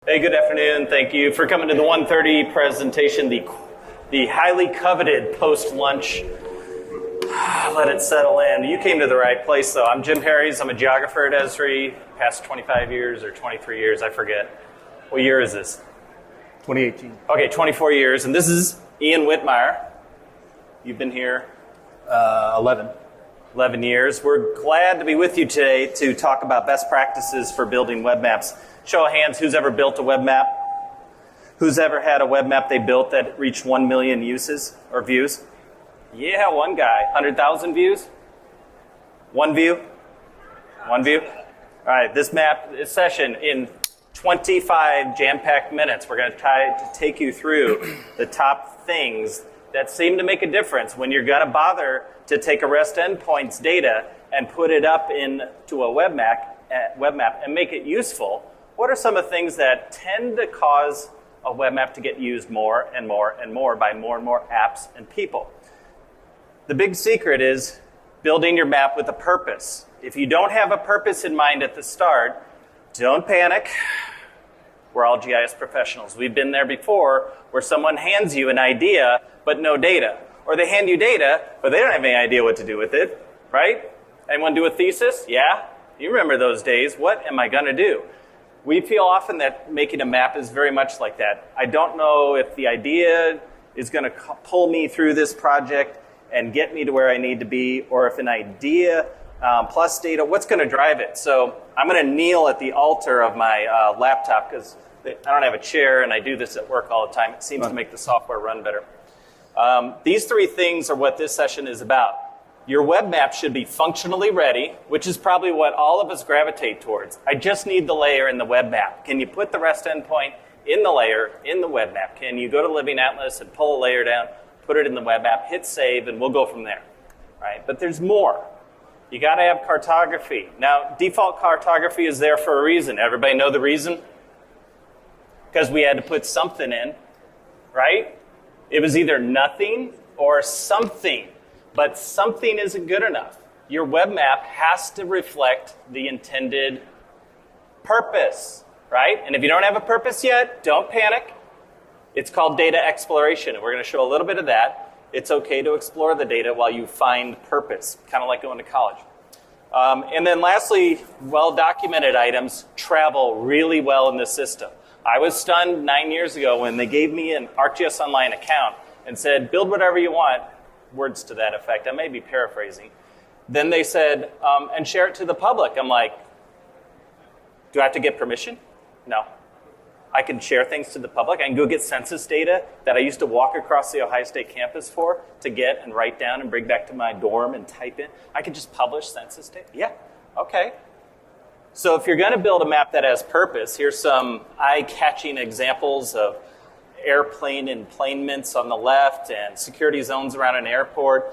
Hey, good afternoon. Thank you for coming to the 1:30 presentation, the highly coveted post-lunch. Let it settle in. You came to the right place, though. I'm Jim Harries. I'm a geographer at Esri, past 25 years or 23 years, I forget. What year is this? 2018. Okay, 24 years. And this is Ian Whitmire. You've been here? 11. 11 years. We're glad to be with you today to talk about best practices for building web maps. Show of hands, who's ever built a web map? Who's ever had a web map they built that reached 1 million uses or views? Yeah, one guy. 100,000 views? One view? One view? All right, this session in 25 jam-packed minutes, we're going to try to take you through the top things that seem to make a difference when you're going to bother to take a REST endpoints data and put it up into a web map and make it useful. What are some of the things that tend to cause a web map to get used more and more and more by more and more apps and people? The big secret is building your map with a purpose. If you don't have a purpose in mind at the start, don't panic. We're all GIS professionals. We've been there before where someone hands you an idea but no data. Or they hand you data, but they don't have any idea what to do with it, right? Anyone do a thesis? Yeah? You remember those days. What am I going to do? We feel often that making a map is very much like that. I don't know if the idea is going to pull me through this project and get me to where I need to be, or if an idea plus data, what's going to drive it? So I'm going to kneel at the altar of my laptop because I don't have a chair and I do this at work all the time. It seems to make the software run better. These three things are what this session is about. Your web map should be functionally ready, which is probably what all of us gravitate towards. I just need the layer in the web map. Can you put the REST endpoint in the layer in the web map? Can you go to Living Atlas and pull a layer down, put it in the web map, hit save, and we'll go from there. Right? But there's more. You got to have cartography. Now, default cartography is there for a reason. Everybody know the reason? Because we had to put something in, right? It was either nothing or something. But something isn't good enough. Your web map has to reflect the intended purpose, right? And if you don't have a purpose yet, don't panic. It's called data exploration, and we're going to show a little bit of that. It's okay to explore the data while you find purpose, kind of like going to college. And then lastly, well-documented items travel really well in the system. I was stunned 9 years ago when they gave me an ArcGIS Online account and said, build whatever you want. Words to that effect. I may be paraphrasing. Then they said, and share it to the public. I'm like, do I have to get permission? No. I can share things to the public. I can go get census data that I used to walk across the Ohio State campus for to get and write down and bring back to my dorm and type in. I could just publish census data. Yeah, okay. So if you're going to build a map that has purpose, here's some eye-catching examples of airplane enplanements on the left and security zones around an airport,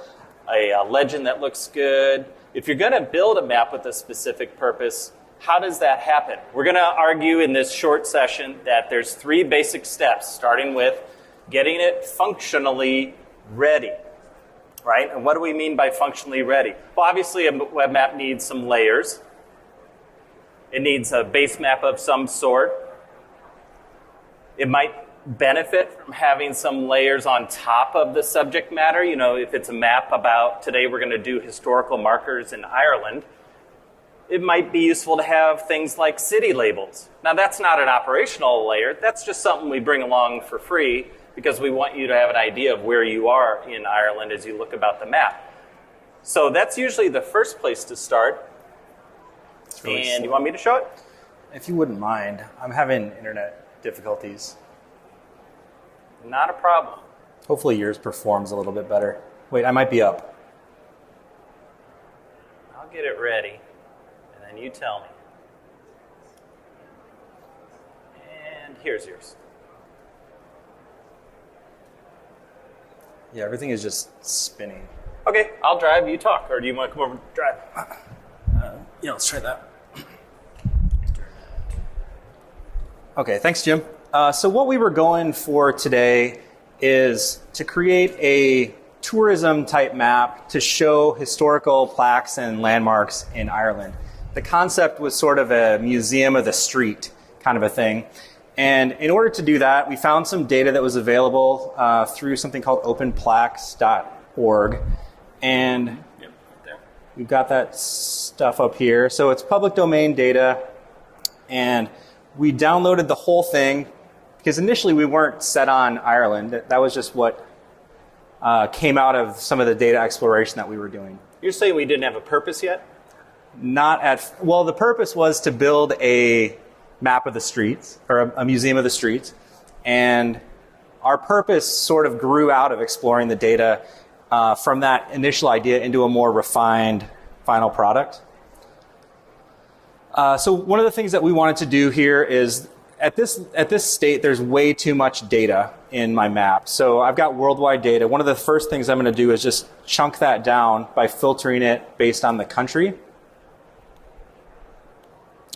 a legend that looks good. If you're going to build a map with a specific purpose, how does that happen? We're going to argue in this short session that there's three basic steps, starting with getting it functionally ready, right? And what do we mean by functionally ready? Well, obviously a web map needs some layers. It needs a base map of some sort. It might benefit from having some layers on top of the subject matter. You know, if it's a map about, today we're going to do historical markers in Ireland, it might be useful to have things like city labels. Now, that's not an operational layer. That's just something we bring along for free because we want you to have an idea of where you are in Ireland as you look about the map. So that's usually the first place to start. Really and you want me to show it? If you wouldn't mind, I'm having internet difficulties. Not a problem. Hopefully yours performs a little bit better. Wait, I might be up. I'll get it ready, and then you tell me. And here's yours. Yeah, everything is just spinning. Okay, I'll drive, you talk, or do you want to come over and drive? Yeah, let's try that. Okay, thanks, Jim. So what we were going for today is to create a tourism type map to show historical plaques and landmarks in Ireland. The concept was sort of a museum of the street kind of a thing. And in order to do that, we found some data that was available through something called openplaques.org. And we've got that stuff up here. So it's public domain data. And we downloaded the whole thing because initially we weren't set on Ireland. That was just what came out of some of the data exploration that we were doing. You're saying we didn't have a purpose yet? Well, the purpose was to build a map of the streets, or a museum of the streets. And our purpose sort of grew out of exploring the data from that initial idea into a more refined final product. So one of the things that we wanted to do here is, at this state, there's way too much data in my map. So I've got worldwide data. One of the first things I'm going to do is just chunk that down by filtering it based on the country.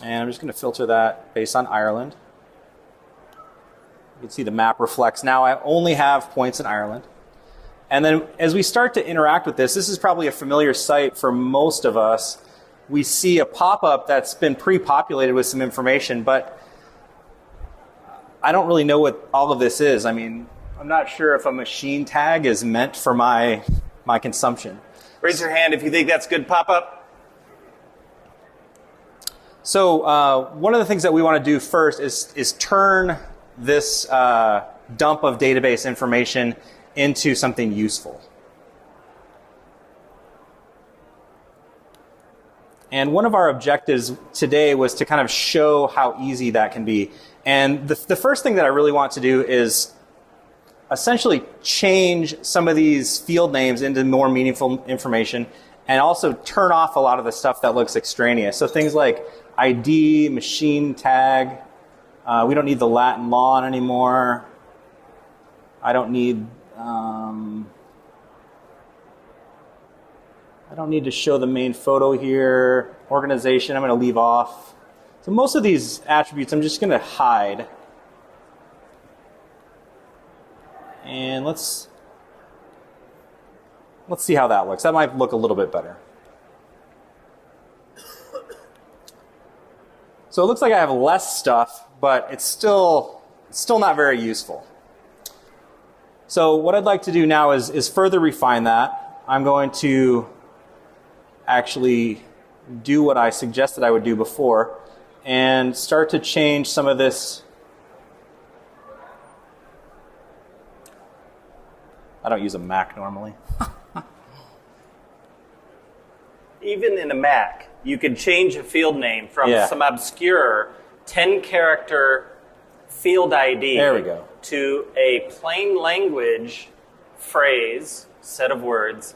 And I'm just going to filter that based on Ireland. You can see the map reflects. Now I only have points in Ireland. And then as we start to interact with this is probably a familiar sight for most of us. We see a pop-up that's been pre-populated with some information, but I don't really know what all of this is. I mean, I'm not sure if a machine tag is meant for my consumption. Raise your hand if you think that's good pop-up. So one of the things that we want to do first is turn this dump of database information into something useful. And one of our objectives today was to kind of show how easy that can be. And the first thing that I really want to do is essentially change some of these field names into more meaningful information, and also turn off a lot of the stuff that looks extraneous. So things like ID, machine tag. We don't need the Latin lawn anymore. I don't need to show the main photo here. Organization, I'm going to leave off. So most of these attributes I'm just going to hide. And let's see how that looks. That might look a little bit better. So it looks like I have less stuff, but it's still not very useful. So what I'd like to do now is further refine that. I'm going to actually do what I suggested I would do before and start to change some of this. I don't use a Mac normally. Even in a Mac, you could change a field name from some obscure 10-character field ID there we go. To a plain language phrase, set of words,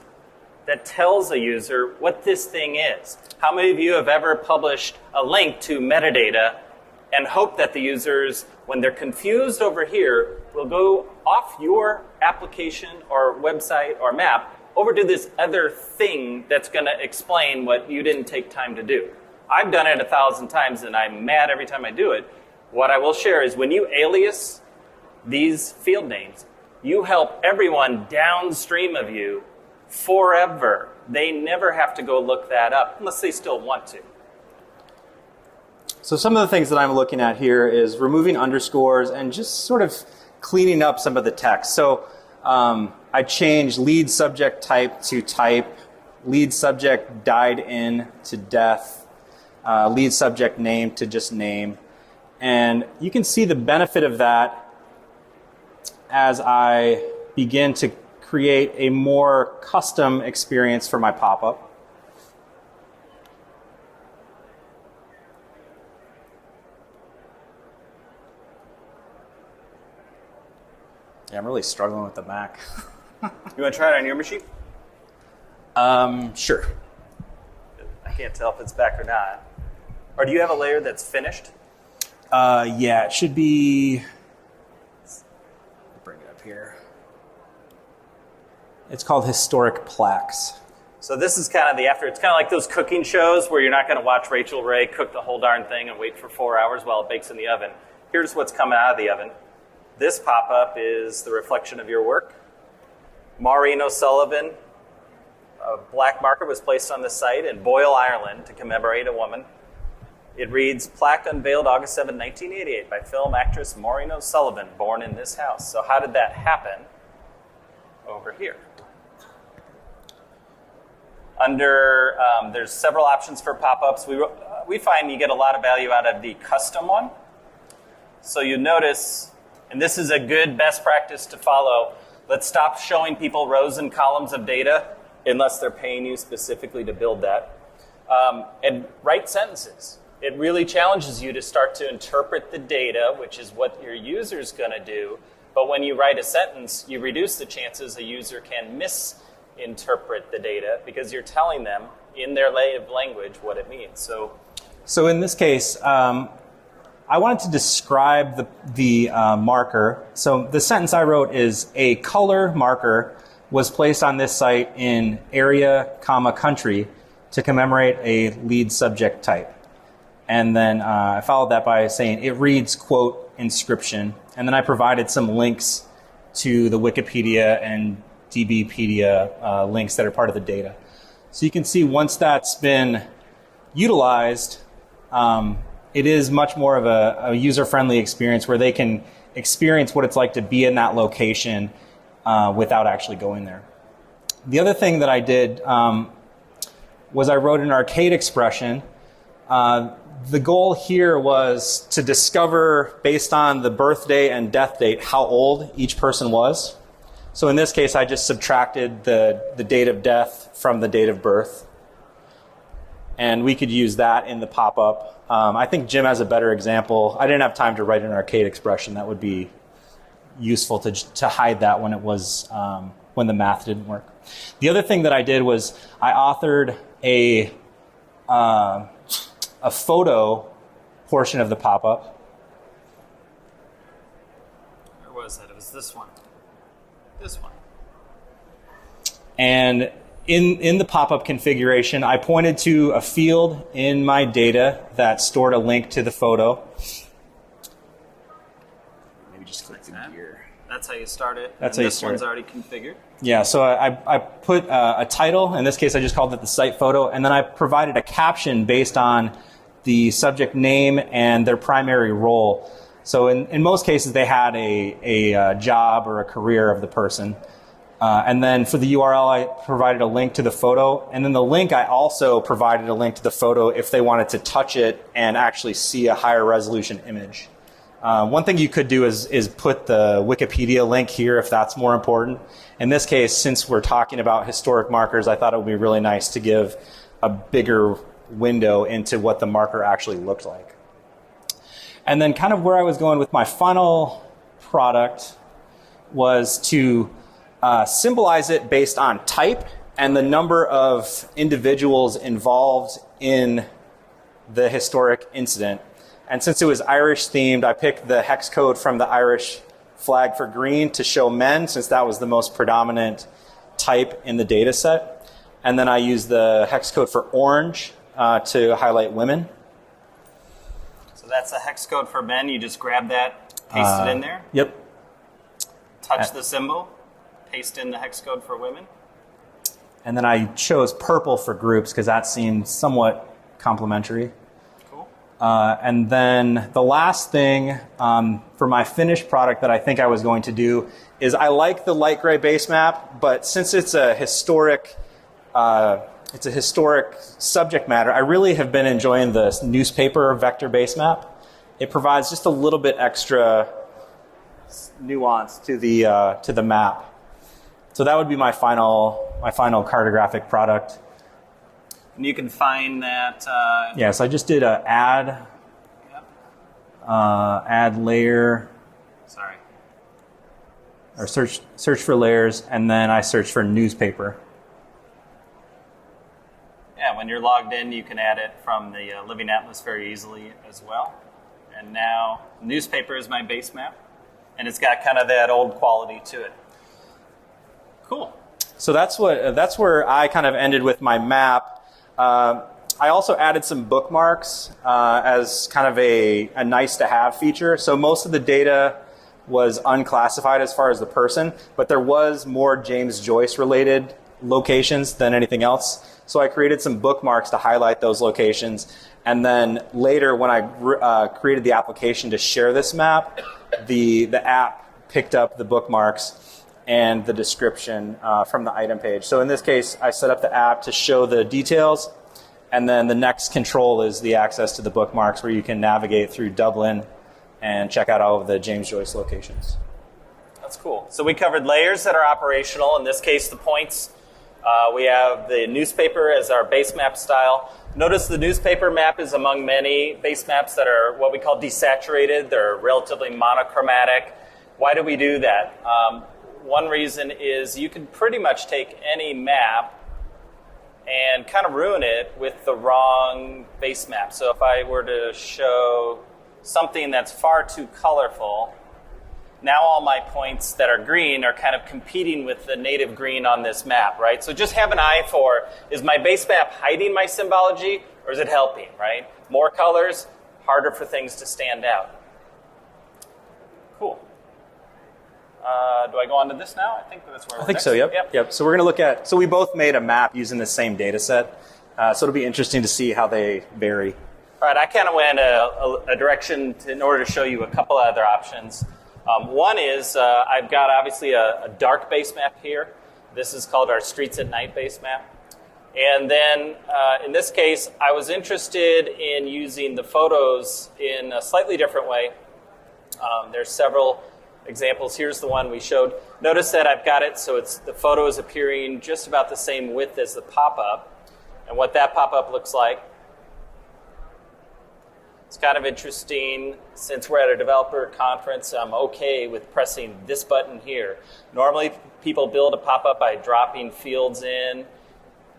that tells a user what this thing is. How many of you have ever published a link to metadata and hope that the users, when they're confused over here, will go off your application or website or map over to this other thing that's going to explain what you didn't take time to do? I've done it 1,000 times, and I'm mad every time I do it. What I will share is when you alias these field names, you help everyone downstream of you forever. They never have to go look that up unless they still want to. So some of the things that I'm looking at here is removing underscores and just sort of cleaning up some of the text. So I changed lead subject type to type, lead subject died in to death, lead subject name to just name. And you can see the benefit of that as I begin to create a more custom experience for my pop-up. Yeah, I'm really struggling with the Mac. You want to try it on your machine? Sure. I can't tell if it's back or not. Or do you have a layer that's finished? Yeah, it should be. Bring it up here. It's called Historic Plaques. So this is kind of the after. It's kind of like those cooking shows where you're not going to watch Rachel Ray cook the whole darn thing and wait for 4 hours while it bakes in the oven. Here's what's coming out of the oven. This pop-up is the reflection of your work. Maureen O'Sullivan, a black marker was placed on the site in Boyle, Ireland to commemorate a woman. It reads, plaque unveiled August 7, 1988 by film actress Maureen O'Sullivan, born in this house. So how did that happen? Over here. Under, there's several options for pop-ups. We find you get a lot of value out of the custom one. So you notice, and this is a good best practice to follow, let's stop showing people rows and columns of data unless they're paying you specifically to build that. And write sentences. It really challenges you to start to interpret the data, which is what your user's going to do. But when you write a sentence, you reduce the chances a user can misinterpret the data because you're telling them in their native language what it means. So in this case, I wanted to describe the marker. So the sentence I wrote is, a color marker was placed on this site in area, country to commemorate a lead subject type. And then I followed that by saying it reads, quote, inscription. And then I provided some links to the Wikipedia and DBpedia links that are part of the data. So you can see once that's been utilized, it is much more of a user-friendly experience where they can experience what it's like to be in that location without actually going there. The other thing that I did was I wrote an arcade expression. The goal here was to discover, based on the birthday and death date, how old each person was. So in this case, I just subtracted the date of death from the date of birth. And we could use that in the pop-up. I think Jim has a better example. I didn't have time to write an arcade expression. That would be useful to hide that when it was when the math didn't work. The other thing that I did was I authored a photo portion of the pop-up. Where was that? It was this one. This one. And in the pop-up configuration, I pointed to a field in my data that stored a link to the photo. Maybe just click the gear. That's how you start it. That's how you start it. This one's already configured. Yeah, so I put a title. In this case, I just called it the site photo. And then I provided a caption based on the subject name and their primary role. So in most cases, they had a job or a career of the person. And then for the URL, I provided a link to the photo. And then the link, I also provided a link to the photo if they wanted to touch it and actually see a higher resolution image. One thing you could do is put the Wikipedia link here if that's more important. In this case, since we're talking about historic markers, I thought it would be really nice to give a bigger window into what the marker actually looked like. And then kind of where I was going with my final product was to symbolize it based on type and the number of individuals involved in the historic incident. And since it was Irish themed, I picked the hex code from the Irish flag for green to show men, since that was the most predominant type in the data set. And then I used the hex code for orange to highlight women. So that's the hex code for men. You just grab that, paste it in there. Yep. Touch the symbol, paste in the hex code for women. And then I chose purple for groups because that seemed somewhat complementary. Cool. And then the last thing for my finished product that I think I was going to do is I like the light gray base map, but since it's a historic subject matter, I really have been enjoying the newspaper vector base map. It provides just a little bit extra nuance to the map. So that would be my final cartographic product. And you can find that. Yes, I just did a add, add layer. Sorry. Or search for layers, and then I search for newspaper. Yeah, when you're logged in, you can add it from the Living Atlas very easily as well. And now newspaper is my base map, and it's got kind of that old quality to it. Cool. So that's where I kind of ended with my map. I also added some bookmarks as kind of a nice to have feature. So most of the data was unclassified as far as the person, but there was more James Joyce related locations than anything else. So I created some bookmarks to highlight those locations. And then later, when I created the application to share this map, the app picked up the bookmarks and the description from the item page. So in this case, I set up the app to show the details, and then the next control is the access to the bookmarks, where you can navigate through Dublin and check out all of the James Joyce locations. That's cool. So we covered layers that are operational. In this case, the points. We have the newspaper as our base map style. Notice the newspaper map is among many base maps that are what we call desaturated. They're relatively monochromatic. Why do we do that? One reason is you can pretty much take any map and kind of ruin it with the wrong base map. So if I were to show something that's far too colorful, now all my points that are green are kind of competing with the native green on this map, right? So just have an eye for, is my base map hiding my symbology, or is it helping, right? More colors, harder for things to stand out. Cool. Do I go on to this now? I think that's where we're next. So, yep. So we're going to look at, so we both made a map using the same data set. So it'll be interesting to see how they vary. All right, I kind of went a direction in order to show you a couple of other options. One is I've got obviously a dark base map here. This is called our Streets at Night base map. And then in this case, I was interested in using the photos in a slightly different way. There's several examples. Here's the one we showed. Notice that I've got it so the photo is appearing just about the same width as the pop-up. And what that pop-up looks like. It's kind of interesting, since we're at a developer conference, I'm okay with pressing this button here. Normally, people build a pop-up by dropping fields in,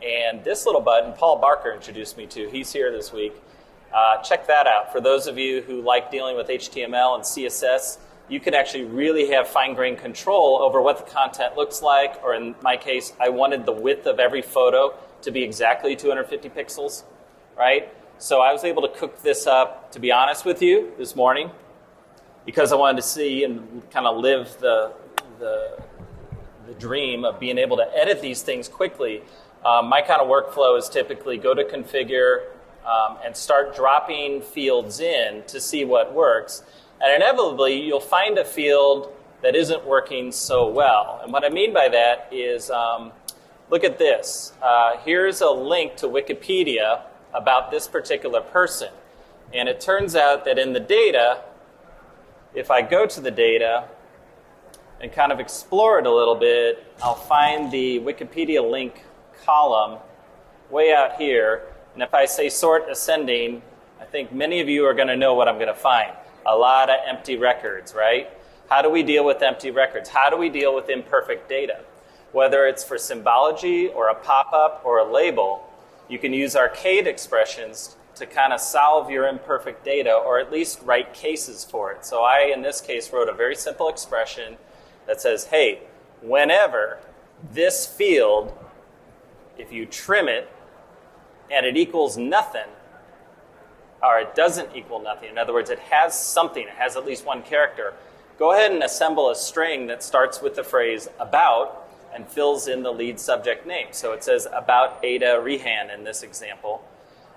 and this little button, Paul Barker introduced me to. He's here this week. Check that out. For those of you who like dealing with HTML and CSS, you can actually really have fine-grained control over what the content looks like, or in my case, I wanted the width of every photo to be exactly 250 pixels, right? So I was able to cook this up, to be honest with you, this morning, because I wanted to see and kind of live the dream of being able to edit these things quickly. My kind of workflow is typically go to configure and start dropping fields in to see what works. And inevitably, you'll find a field that isn't working so well. And what I mean by that is, look at this. Here's a link to Wikipedia about this particular person. And it turns out that in the data, if I go to the data and kind of explore it a little bit, I'll find the Wikipedia link column way out here. And if I say sort ascending, I think many of you are going to know what I'm going to find. A lot of empty records, right? How do we deal with empty records? How do we deal with imperfect data? Whether it's for symbology or a pop-up or a label, you can use arcade expressions to kind of solve your imperfect data, or at least write cases for it. So I, in this case, wrote a very simple expression that says, hey, whenever this field, if you trim it and it equals nothing, or it doesn't equal nothing, in other words, it has something, it has at least one character, go ahead and assemble a string that starts with the phrase about and fills in the lead subject name. So it says about Ada Rehan in this example.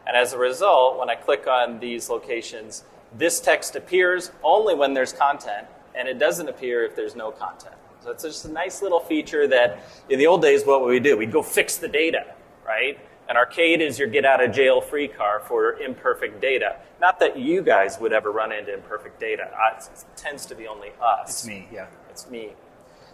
And as a result, when I click on these locations, this text appears only when there's content, and it doesn't appear if there's no content. So it's just a nice little feature that in the old days, what would we do? We'd go fix the data, right? And arcade is your get-out-of-jail-free card for imperfect data. Not that you guys would ever run into imperfect data. It tends to be only us. It's me, yeah. It's me.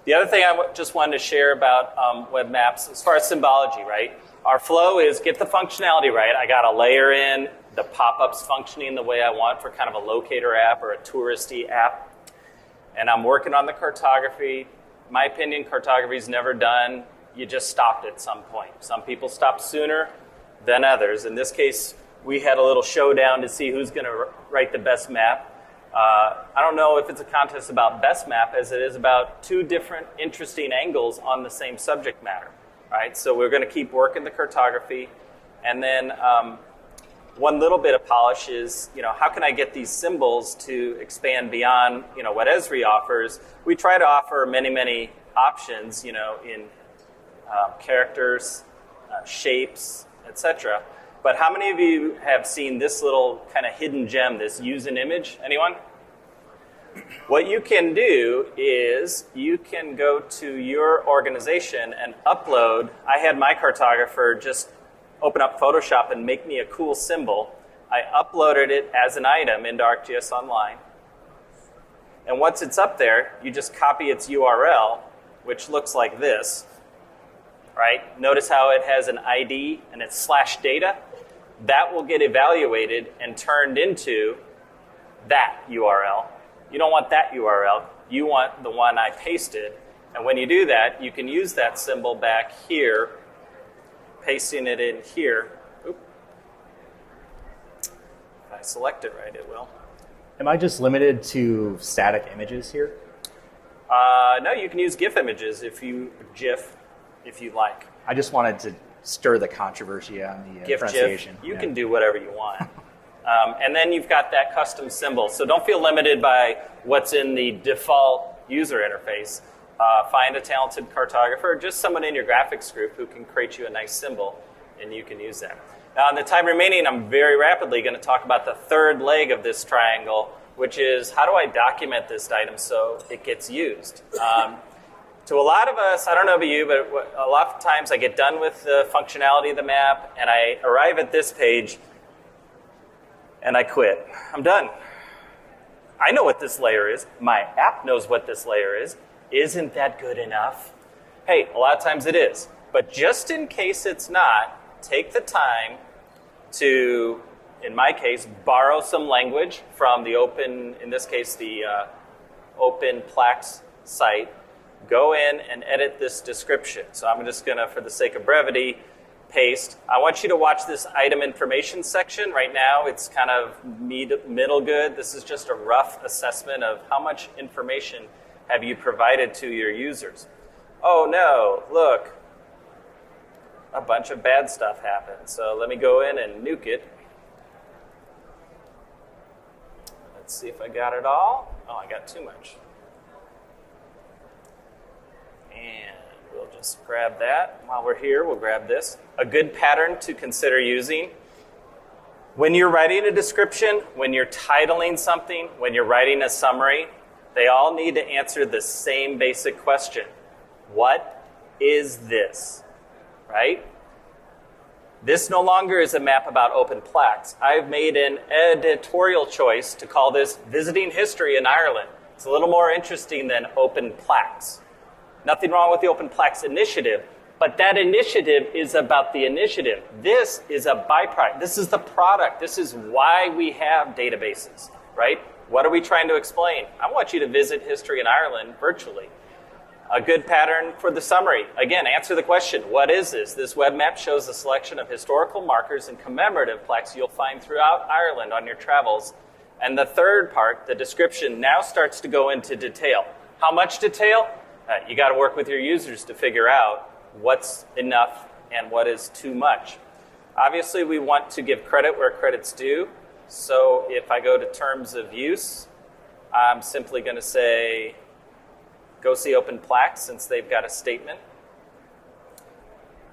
The other thing I just wanted to share about web maps, as far as symbology, right? Our flow is get the functionality right. I got a layer in, the pop-up's functioning the way I want for kind of a locator app or a touristy app. And I'm working on the cartography. In my opinion, cartography is never done. You just stopped at some point. Some people stopped sooner than others. In this case, we had a little showdown to see who's going to write the best map. I don't know if it's a contest about best map as it is about two different interesting angles on the same subject matter, right? So we're going to keep working the cartography. And then one little bit of polish is, how can I get these symbols to expand beyond, what Esri offers? We try to offer many, many options, in characters, shapes, etc. But how many of you have seen this little kind of hidden gem, this use an image? Anyone? What you can do is you can go to your organization and upload. I had my cartographer just open up Photoshop and make me a cool symbol. I uploaded it as an item into ArcGIS Online. And once it's up there, you just copy its URL, which looks like this, right? Notice how it has an ID and it's /data. That will get evaluated and turned into that URL. You don't want that URL. You want the one I pasted. And when you do that, you can use that symbol back here, pasting it in here. Oop. If I select it right, it will. Am I just limited to static images here? No, you can use GIF images if you like. I just wanted to stir the controversy on the GIF, pronunciation. GIF, you can do whatever you want. And then you've got that custom symbol. So don't feel limited by what's in the default user interface. Find a talented cartographer, or just someone in your graphics group who can create you a nice symbol, and you can use that. Now, in the time remaining, I'm very rapidly going to talk about the third leg of this triangle, which is how do I document this item so it gets used? To a lot of us, I don't know about you, but a lot of times I get done with the functionality of the map, and I arrive at this page, and I quit. I'm done. I know what this layer is. My app knows what this layer is. Isn't that good enough? Hey, a lot of times it is. But just in case it's not, take the time to, in my case, borrow some language from the open, in this case, the Open Plex site. Go in and edit this description. So I'm just going to, for the sake of brevity, paste. I want you to watch this item information section. Right now, it's kind of middle good. This is just a rough assessment of how much information have you provided to your users. Oh no, look, a bunch of bad stuff happened. So let me go in and nuke it. Let's see if I got it all. Oh, I got too much. And we'll just grab that. While we're here, we'll grab this. A good pattern to consider using. When you're writing a description, when you're titling something, when you're writing a summary, they all need to answer the same basic question. What is this? Right? This no longer is a map about open Plex. I've made an editorial choice to call this Visiting History in Ireland. It's a little more interesting than open Plex. Nothing wrong with the Open Plex initiative, but that initiative is about the initiative. This is a byproduct. This is the product. This is why we have databases, right? What are we trying to explain? I want you to visit history in Ireland virtually. A good pattern for the summary. Again, answer the question, what is this? This web map shows a selection of historical markers and commemorative plaques you'll find throughout Ireland on your travels. And the third part, the description, now starts to go into detail. How much detail? You got to work with your users to figure out what's enough and what is too much. Obviously, we want to give credit where credit's due. So if I go to terms of use, I'm simply going to say, go see Open Plex since they've got a statement.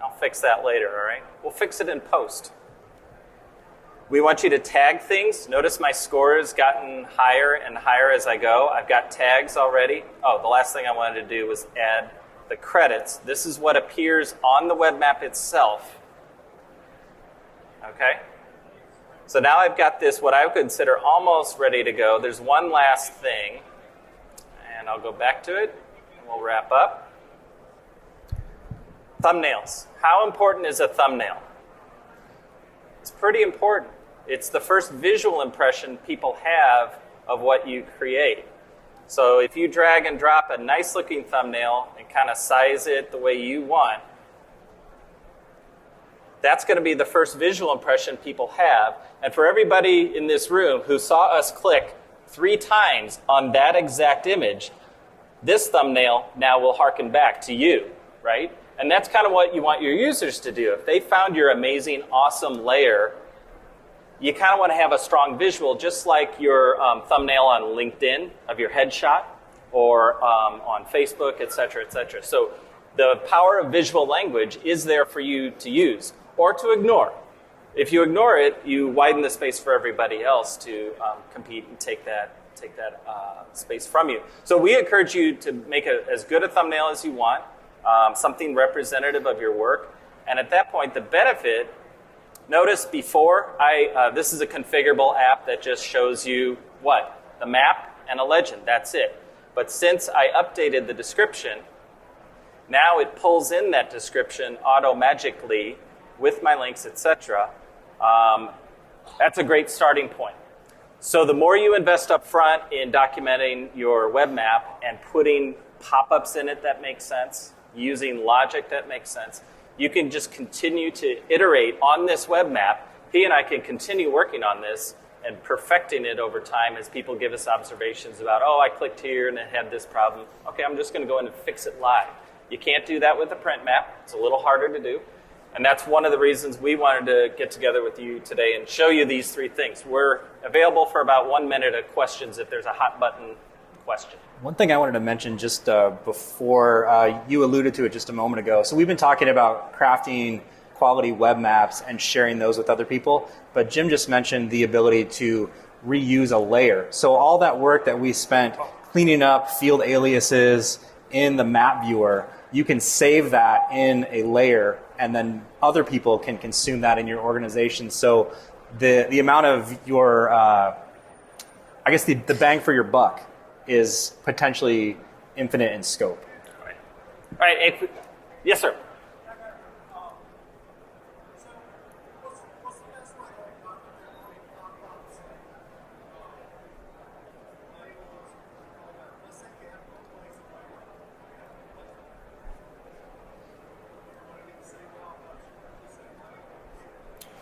I'll fix that later, all right? We'll fix it in post. We want you to tag things. Notice my score has gotten higher and higher as I go. I've got tags already. Oh, the last thing I wanted to do was add the credits. This is what appears on the web map itself. Okay? So now I've got this, what I would consider almost ready to go. There's one last thing, and I'll go back to it, and we'll wrap up. Thumbnails. How important is a thumbnail? It's pretty important. It's the first visual impression people have of what you create. So if you drag and drop a nice looking thumbnail and kind of size it the way you want, that's going to be the first visual impression people have. And for everybody in this room who saw us click 3 times on that exact image, this thumbnail now will harken back to you, right? And that's kind of what you want your users to do. If they found your amazing, awesome layer, you kind of want to have a strong visual, just like your thumbnail on LinkedIn of your headshot or on Facebook, et cetera, et cetera. So the power of visual language is there for you to use or to ignore. If you ignore it, you widen the space for everybody else to compete and take that space from you. So we encourage you to make as good a thumbnail as you want, something representative of your work. And at that point, the benefit, notice before, this is a configurable app that just shows you what? The map and a legend, that's it. But since I updated the description, now it pulls in that description auto-magically with my links, etc. That's a great starting point. So the more you invest up front in documenting your web map and putting pop-ups in it that make sense, using logic that makes sense, you can just continue to iterate on this web map. He and I can continue working on this and perfecting it over time as people give us observations about, oh, I clicked here and it had this problem. Okay, I'm just going to go in and fix it live. You can't do that with a print map. It's a little harder to do. And that's one of the reasons we wanted to get together with you today and show you these three things. We're available for about 1 minute of questions if there's a hot button question. One thing I wanted to mention just before you alluded to it just a moment ago. So we've been talking about crafting quality web maps and sharing those with other people. But Jim just mentioned the ability to reuse a layer. So all that work that we spent cleaning up field aliases in the map viewer, you can save that in a layer, and then other people can consume that in your organization. So the amount of your, I guess the bang for your buck is potentially infinite in scope. All right. Yes, sir.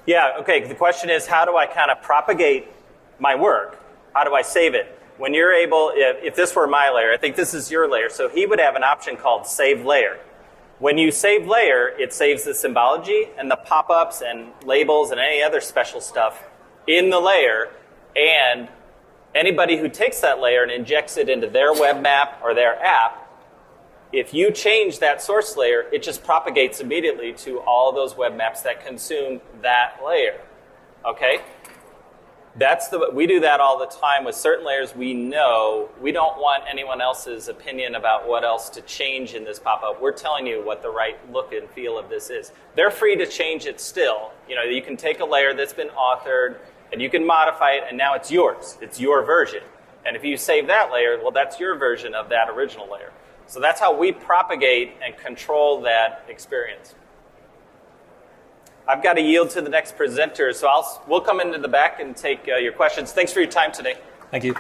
Yeah, okay, the question is, how do I kind of propagate my work? How do I save it? When you're able, if this were my layer, I think this is your layer, so he would have an option called Save Layer. When you save layer, it saves the symbology and the pop-ups and labels and any other special stuff in the layer, and anybody who takes that layer and injects it into their web map or their app, if you change that source layer, it just propagates immediately to all those web maps that consume that layer. Okay? We do that all the time with certain layers. We know we don't want anyone else's opinion about what else to change in this pop-up. We're telling you what the right look and feel of this is. They're free to change it still. You can take a layer that's been authored and you can modify it, and now it's yours. It's your version. And if you save that layer, well, that's your version of that original layer. So that's how we propagate and control that experience. I've got to yield to the next presenter, so we'll come into the back and take your questions. Thanks for your time today. Thank you.